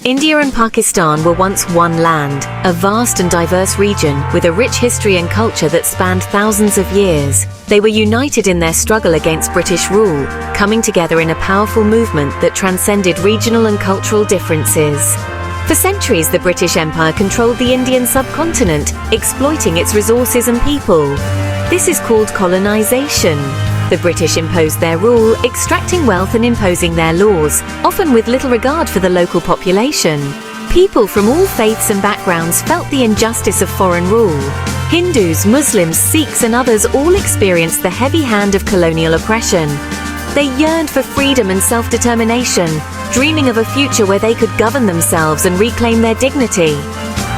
India and Pakistan were once one land, a vast and diverse region with a rich history and culture that spanned thousands of years. They were united in their struggle against British rule, coming together in a powerful movement that transcended regional and cultural differences. For centuries, the British Empire controlled the Indian subcontinent, exploiting its resources and people. This is called colonization. The British imposed their rule, extracting wealth and imposing their laws, often with little regard for the local population. People from all faiths and backgrounds felt the injustice of foreign rule. Hindus, Muslims, Sikhs and others all experienced the heavy hand of colonial oppression. They yearned for freedom and self-determination, dreaming of a future where they could govern themselves and reclaim their dignity.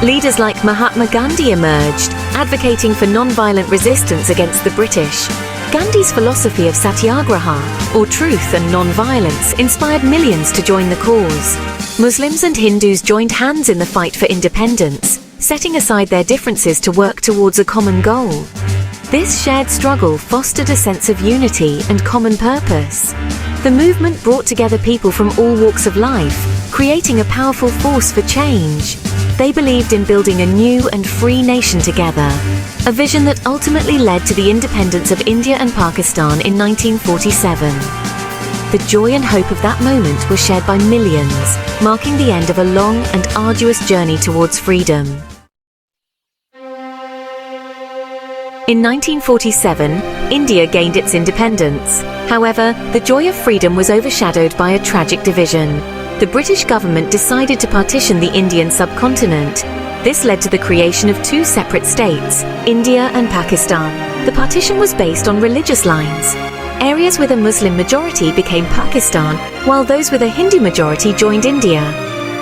Leaders like Mahatma Gandhi emerged, advocating for non-violent resistance against the British. Gandhi's philosophy of satyagraha, or truth and non-violence, inspired millions to join the cause. Muslims and Hindus joined hands in the fight for independence, setting aside their differences to work towards a common goal. This shared struggle fostered a sense of unity and common purpose. The movement brought together people from all walks of life, creating a powerful force for change. They believed in building a new and free nation together, a vision that ultimately led to the independence of India and Pakistan in 1947. The joy and hope of that moment were shared by millions, marking the end of a long and arduous journey towards freedom. In 1947, India gained its independence. However, the joy of freedom was overshadowed by a tragic division. The British government decided to partition the Indian subcontinent. This led to the creation of two separate states, India and Pakistan. The partition was based on religious lines. Areas with a Muslim majority became Pakistan, while those with a Hindu majority joined India.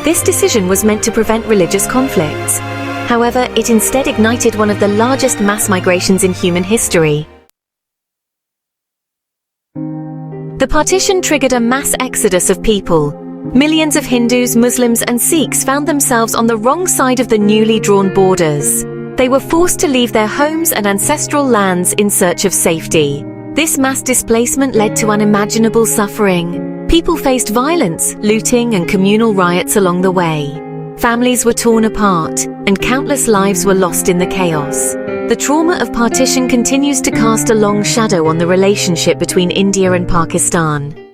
This decision was meant to prevent religious conflicts. However, it instead ignited one of the largest mass migrations in human history. The partition triggered a mass exodus of people. Millions of Hindus, Muslims and Sikhs found themselves on the wrong side of the newly drawn borders. They were forced to leave their homes and ancestral lands in search of safety. This mass displacement led to unimaginable suffering. People faced violence, looting and communal riots along the way. Families were torn apart, and countless lives were lost in the chaos. The trauma of partition continues to cast a long shadow on the relationship between India and Pakistan.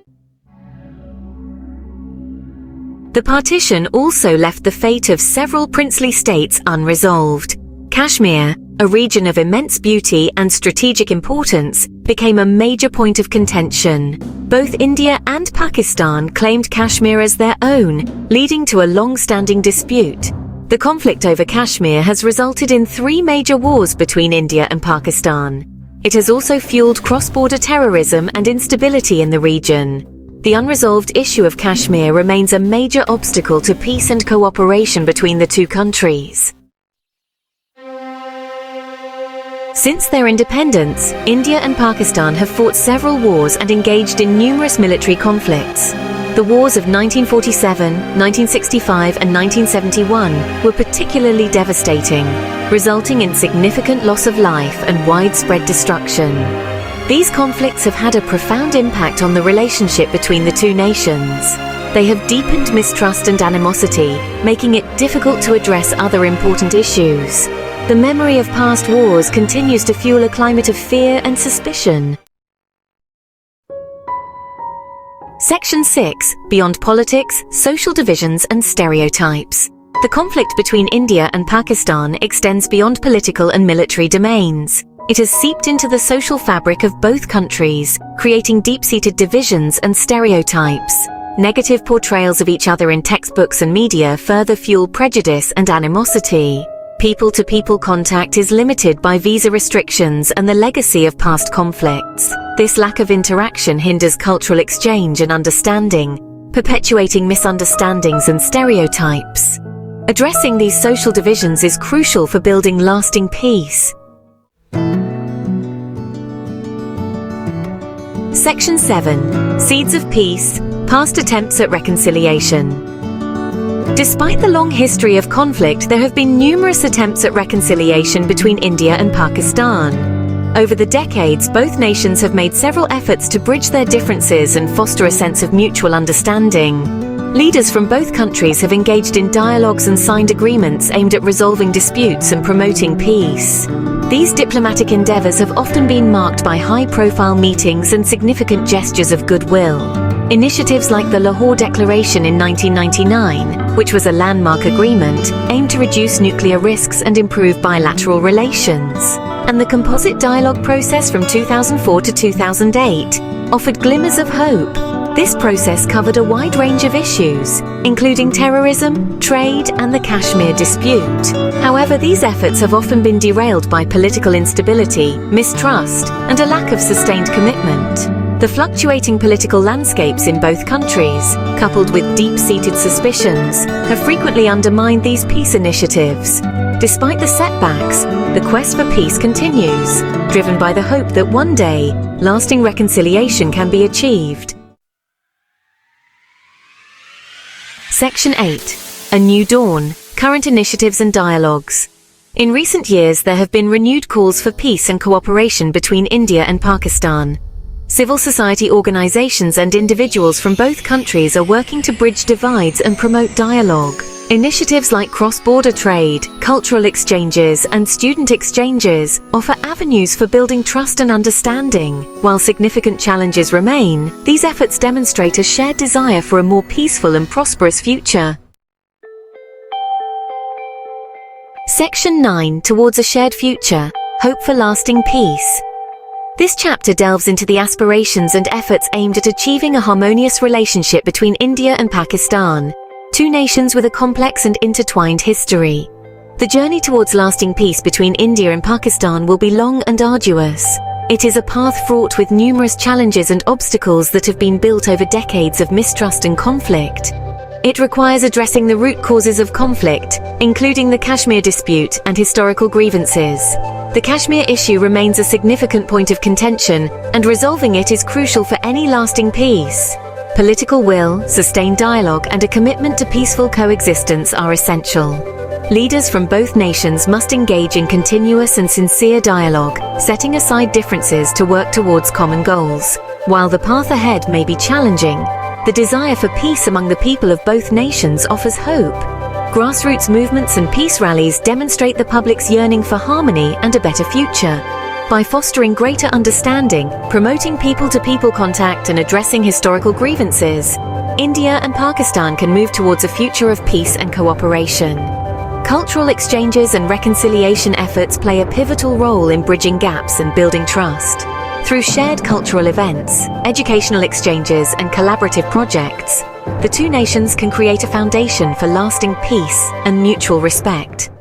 The partition also left the fate of several princely states unresolved. Kashmir, a region of immense beauty and strategic importance, became a major point of contention. Both India and Pakistan claimed Kashmir as their own, leading to a long-standing dispute. The conflict over Kashmir has resulted in 3 major wars between India and Pakistan. It has also fueled cross-border terrorism and instability in the region. The unresolved issue of Kashmir remains a major obstacle to peace and cooperation between the two countries. Since their independence, India and Pakistan have fought several wars and engaged in numerous military conflicts. The wars of 1947, 1965 and 1971 were particularly devastating, resulting in significant loss of life and widespread destruction. These conflicts have had a profound impact on the relationship between the two nations. They have deepened mistrust and animosity, making it difficult to address other important issues. The memory of past wars continues to fuel a climate of fear and suspicion. Section 6. Beyond politics, social divisions and stereotypes. The conflict between India and Pakistan extends beyond political and military domains. It has seeped into the social fabric of both countries, creating deep-seated divisions and stereotypes. Negative portrayals of each other in textbooks and media further fuel prejudice and animosity. People-to-people contact is limited by visa restrictions and the legacy of past conflicts. This lack of interaction hinders cultural exchange and understanding, perpetuating misunderstandings and stereotypes. Addressing these social divisions is crucial for building lasting peace. Section 7. Seeds of Peace, Past Attempts at Reconciliation. Despite the long history of conflict, there have been numerous attempts at reconciliation between India and Pakistan. Over the decades, both nations have made several efforts to bridge their differences and foster a sense of mutual understanding. Leaders from both countries have engaged in dialogues and signed agreements aimed at resolving disputes and promoting peace. These diplomatic endeavors have often been marked by high-profile meetings and significant gestures of goodwill. Initiatives like the Lahore Declaration in 1999, which was a landmark agreement, aimed to reduce nuclear risks and improve bilateral relations. And the composite dialogue process from 2004 to 2008 offered glimmers of hope. This process covered a wide range of issues, including terrorism, trade, and the Kashmir Dispute. However, these efforts have often been derailed by political instability, mistrust, and a lack of sustained commitment. The fluctuating political landscapes in both countries, coupled with deep-seated suspicions, have frequently undermined these peace initiatives. Despite the setbacks, the quest for peace continues, driven by the hope that one day, lasting reconciliation can be achieved. Section 8. A New Dawn, Current Initiatives and Dialogues. In recent years, there have been renewed calls for peace and cooperation between India and Pakistan. Civil society organizations and individuals from both countries are working to bridge divides and promote dialogue. Initiatives like cross-border trade, cultural exchanges, and student exchanges offer avenues for building trust and understanding. While significant challenges remain, these efforts demonstrate a shared desire for a more peaceful and prosperous future. Section 9. Towards a Shared Future. Hope for Lasting Peace. This chapter delves into the aspirations and efforts aimed at achieving a harmonious relationship between India and Pakistan, two nations with a complex and intertwined history. The journey towards lasting peace between India and Pakistan will be long and arduous. It is a path fraught with numerous challenges and obstacles that have been built over decades of mistrust and conflict. It requires addressing the root causes of conflict, including the Kashmir Dispute and historical grievances. The Kashmir issue remains a significant point of contention, and resolving it is crucial for any lasting peace. Political will, sustained dialogue, and a commitment to peaceful coexistence are essential. Leaders from both nations must engage in continuous and sincere dialogue, setting aside differences to work towards common goals. While the path ahead may be challenging, the desire for peace among the people of both nations offers hope. Grassroots movements and peace rallies demonstrate the public's yearning for harmony and a better future. By fostering greater understanding, promoting people-to-people contact, and addressing historical grievances, India and Pakistan can move towards a future of peace and cooperation. Cultural exchanges and reconciliation efforts play a pivotal role in bridging gaps and building trust. Through shared cultural events, educational exchanges, and collaborative projects, the two nations can create a foundation for lasting peace and mutual respect.